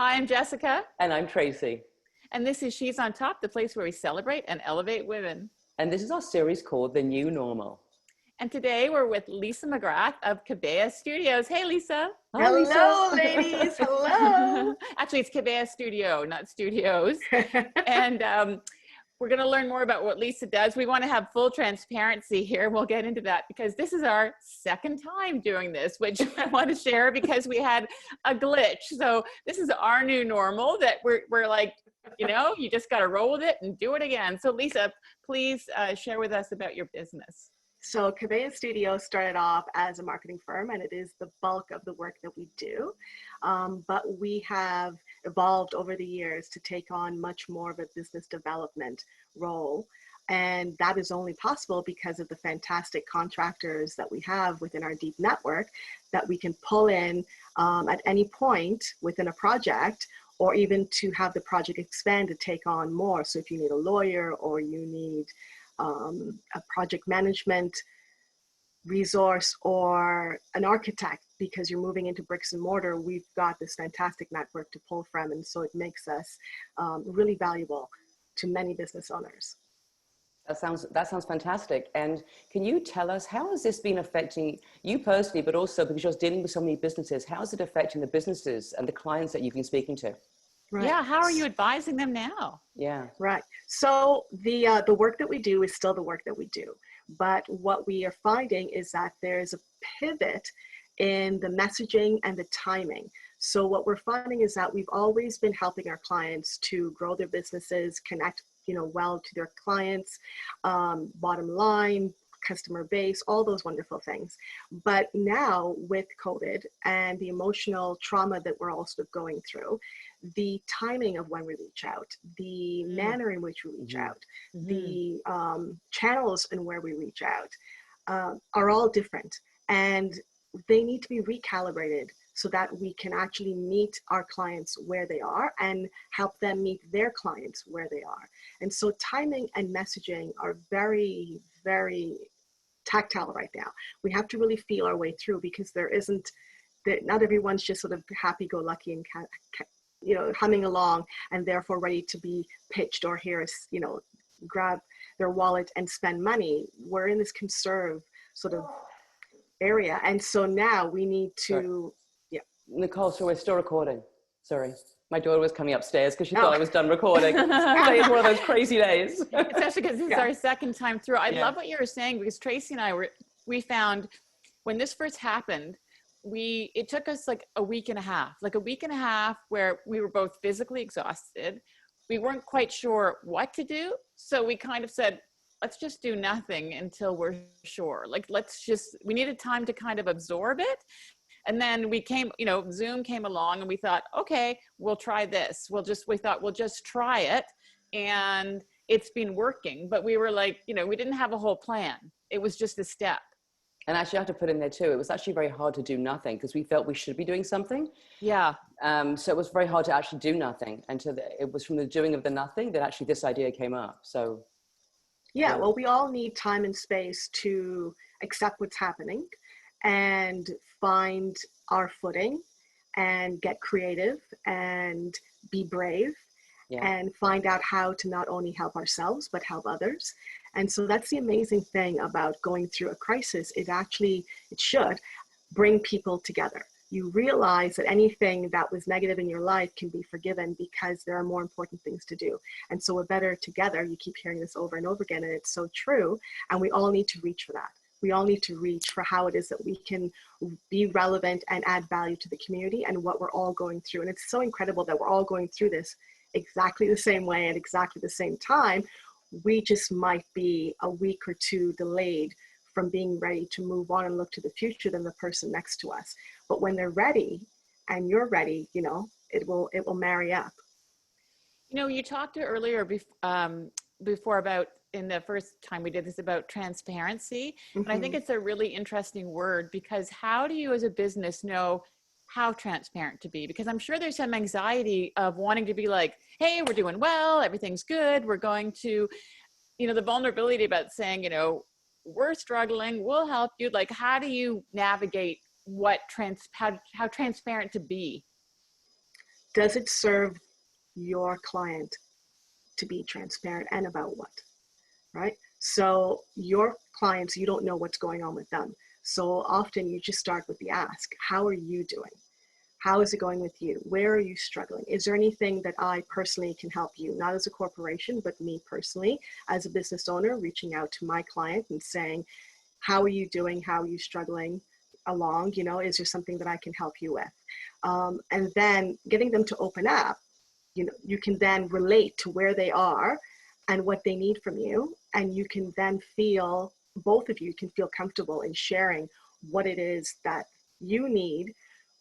Hi, I'm Jessica. And I'm Tracy. And this is She's on Top, the place where we celebrate and elevate women. And this is our series called The New Normal. And today we're with Lisa McGrath of Cavea Studios. Hey, Lisa. Hi, Hello, Lisa. ladies. Hello. Actually, it's Cavea Studio, not studios. And we're going to learn more about what Lisa does. We want to have full transparency here. We'll get into that because this is our second time doing this, which I want to share because we had a glitch. So this is our new normal that we're like, you know, you just got to roll with it and do it again. So Lisa, please share with us about your business. So Cavea Studio started off as a marketing firm, and it is the bulk of the work that we do. But we have evolved over the years to take on much more of a business development role. And that is only possible because of the fantastic contractors that we have within our deep network that we can pull in at any point within a project, or even to have the project expand to take on more. So if you need a lawyer or you need a project management resource or an architect because you're moving into bricks and mortar, we've got this fantastic network to pull from. And so it makes us really valuable to many business owners. That sounds fantastic. And can you tell us, how has this been affecting you personally, but also because you're dealing with so many businesses, how is it affecting the businesses and the clients that you've been speaking to? Right. Yeah, how are you advising them now? Yeah. Right. So the work that we do is still the work that we do. But what we are finding is that there's a pivot in the messaging and the timing. So what we're finding is that we've always been helping our clients to grow their businesses, connect, well to their clients, bottom line, customer base, all those wonderful things. But now with COVID and the emotional trauma that we're also going through, the timing of when we reach out, the manner in which we reach out, the channels and where we reach out are all different. And they need to be recalibrated so that we can actually meet our clients where they are and help them meet their clients where they are. And so timing and messaging are very, very tactile right now. We have to really feel our way through because not everyone's just sort of happy-go-lucky and humming along and therefore ready to be pitched or hear us, grab their wallet and spend money. We're in this conserve sort of area. And so now we need to, Nicole, so we're still recording. Sorry. My daughter was coming upstairs because she thought I was done recording. Today is one of those crazy days. Especially because this is our second time through. I love what you were saying because Tracy and I we found when this first happened, it took us like a week and a half where we were both physically exhausted. We weren't quite sure what to do. So we kind of said, let's just do nothing until we're sure. We needed time to kind of absorb it. And then Zoom came along and we thought, okay, we'll try this. We thought we'll just try it. And it's been working, but we were like, we didn't have a whole plan. It was just a step. And actually, I have to put in there too, it was actually very hard to do nothing because we felt we should be doing something. Yeah. So it was very hard to actually do nothing. And it was from the doing of the nothing that actually this idea came up. So. Yeah, well, we all need time and space to accept what's happening and find our footing and get creative and be brave and find out how to not only help ourselves, but help others. And so that's the amazing thing about going through a crisis. It should bring people together. You realize that anything that was negative in your life can be forgiven because there are more important things to do. And so we're better together. You keep hearing this over and over again, and it's so true. And we all need to reach for that. We all need to reach for how it is that we can be relevant and add value to the community and what we're all going through. And it's so incredible that we're all going through this exactly the same way at exactly the same time. We just might be a week or two delayed from being ready to move on and look to the future than the person next to us. But when they're ready and you're ready, it will marry up. You talked earlier before about, in the first time we did this, about transparency. And I think it's a really interesting word because how do you as a business know how transparent to be? Because I'm sure there's some anxiety of wanting to be like, hey, we're doing well, everything's good. We're going to, the vulnerability about saying, we're struggling, we'll help you. Like, how do you navigate how transparent to be? does it serve your client to be transparent, and about what, right? So your clients, you don't know what's going on with them. So often you just start with the ask, how are you doing? How is it going with you? Where are you struggling? Is there anything that I personally can help you? Not as a corporation, but me personally, as a business owner, reaching out to my client and saying, how are you doing? How are you struggling along? You know, is there something that I can help you with? And then getting them to open up, you know, you can then relate to where they are and what they need from you. And you can then feel, both of you can feel comfortable in sharing what it is that you need,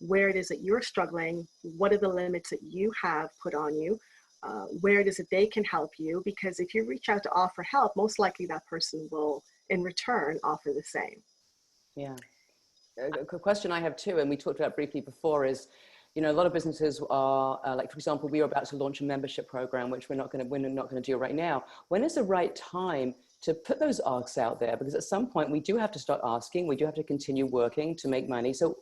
where it is that you're struggling, what are the limits that you have put on you, where it is that they can help you. Because if you reach out to offer help, most likely that person will in return offer the same. Yeah. A question I have too, and we talked about briefly before, is, you know, a lot of businesses are like, for example, we are about to launch a membership program, which we're not going to do right now. When is the right time to put those asks out there? Because at some point we do have to start asking, we do have to continue working to make money. So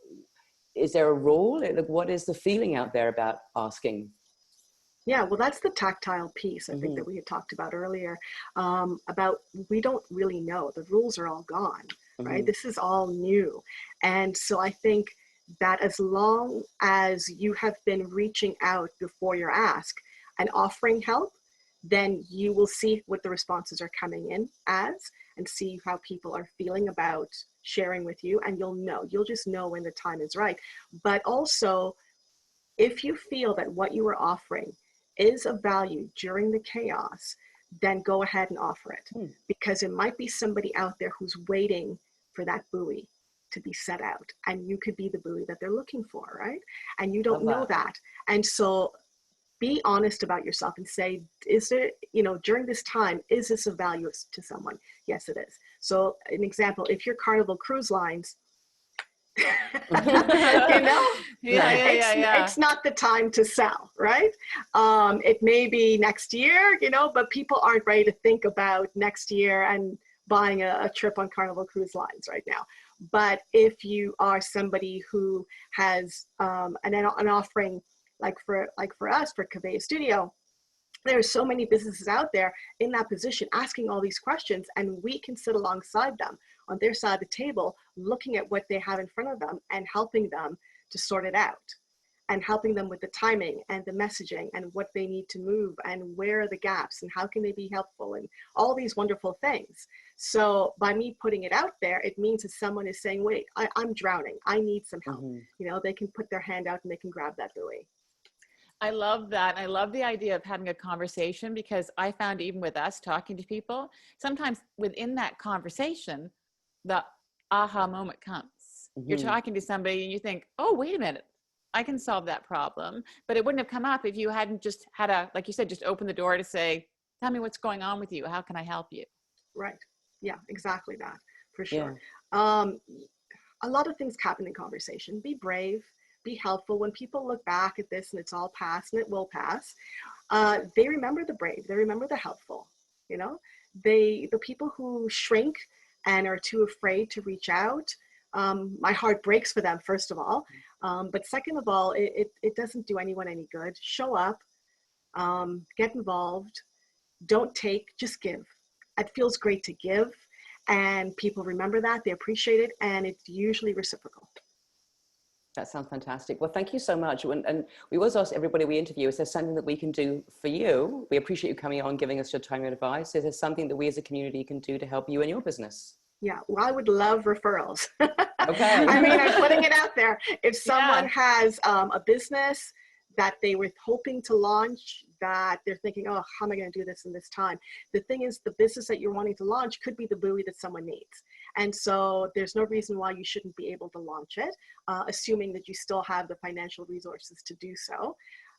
is there a rule? Like, what is the feeling out there about asking? Yeah, well, that's the tactile piece, I think, that we had talked about earlier, about we don't really know. The rules are all gone, right? This is all new. And so I think that as long as you have been reaching out before your ask and offering help, then you will see what the responses are coming in as, and see how people are feeling about sharing with you. And you'll just know when the time is right. But also, if you feel that what you are offering is of value during the chaos, then go ahead and offer it. Because it might be somebody out there who's waiting for that buoy to be set out, and you could be the buoy that they're looking for, right? And you don't know that. And so be honest about yourself and say, is there, you know, during this time, is this of value to someone? Yes, it is. So an example, if you're Carnival Cruise Lines, you know, it's not the time to sell, right? It may be next year, you know, but people aren't ready to think about next year and buying a trip on Carnival Cruise Lines right now. But if you are somebody who has an offering, like for us, for Cavea Studio, there are so many businesses out there in that position asking all these questions, and we can sit alongside them on their side of the table, looking at what they have in front of them and helping them to sort it out, and helping them with the timing and the messaging and what they need to move and where are the gaps and how can they be helpful and all these wonderful things. So by me putting it out there, it means that someone is saying, wait, I'm drowning, I need some help. You know, they can put their hand out and they can grab that buoy. I love that. I love the idea of having a conversation, because I found, even with us talking to people, sometimes within that conversation, the aha moment comes. You're talking to somebody and you think, oh, wait a minute, I can solve that problem. But it wouldn't have come up if you hadn't just had like you said, just open the door to say, tell me what's going on with you. How can I help you? Right. Yeah, exactly that, for sure. Yeah. A lot of things happen in conversation. Be brave. Be helpful. When people look back at this and it's all past, and it will pass, they remember the brave, they remember the helpful, you know, the people who shrink and are too afraid to reach out. My heart breaks for them, first of all. But second of all, it doesn't do anyone any good. Show up, get involved, don't take, just give. It feels great to give, and people remember that, they appreciate it, and it's usually reciprocal. That sounds fantastic. Well, thank you so much. And we always ask everybody we interview, is there something that we can do for you? We appreciate you coming on, giving us your time and advice. Is there something that we as a community can do to help you in your business? Yeah, well, I would love referrals. Okay. I mean, I'm putting it out there. If someone has a business that they were hoping to launch, that they're thinking, oh, how am I going to do this in this time? The thing is, the business that you're wanting to launch could be the buoy that someone needs. And so there's no reason why you shouldn't be able to launch it, assuming that you still have the financial resources to do so.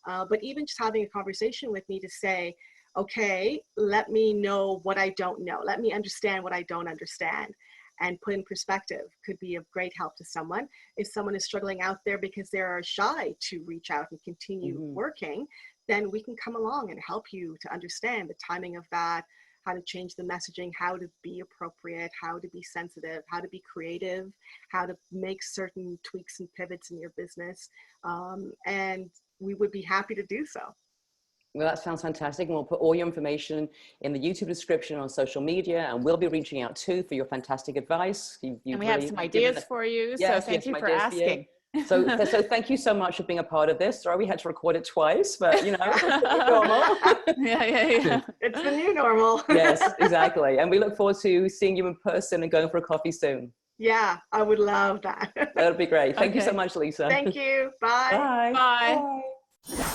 But even just having a conversation with me to say, okay, let me know what I don't know. Let me understand what I don't understand, and put in perspective could be of great help to someone. If someone is struggling out there because they're shy to reach out and continue working, then we can come along and help you to understand the timing of that, how to change the messaging, how to be appropriate, how to be sensitive, how to be creative, how to make certain tweaks and pivots in your business. And we would be happy to do so. Well, that sounds fantastic. And we'll put all your information in the YouTube description on social media, and we'll be reaching out too for your fantastic advice. And we have some ideas for you. So thank you for asking. So thank you so much for being a part of this. Sorry we had to record it twice, but you know, normal. Yeah. It's the new normal. Yes, exactly. And we look forward to seeing you in person and going for a coffee soon. Yeah, I would love that. That would be great. Thank you so much, Lisa. Thank you. Bye. Bye. Bye. Bye.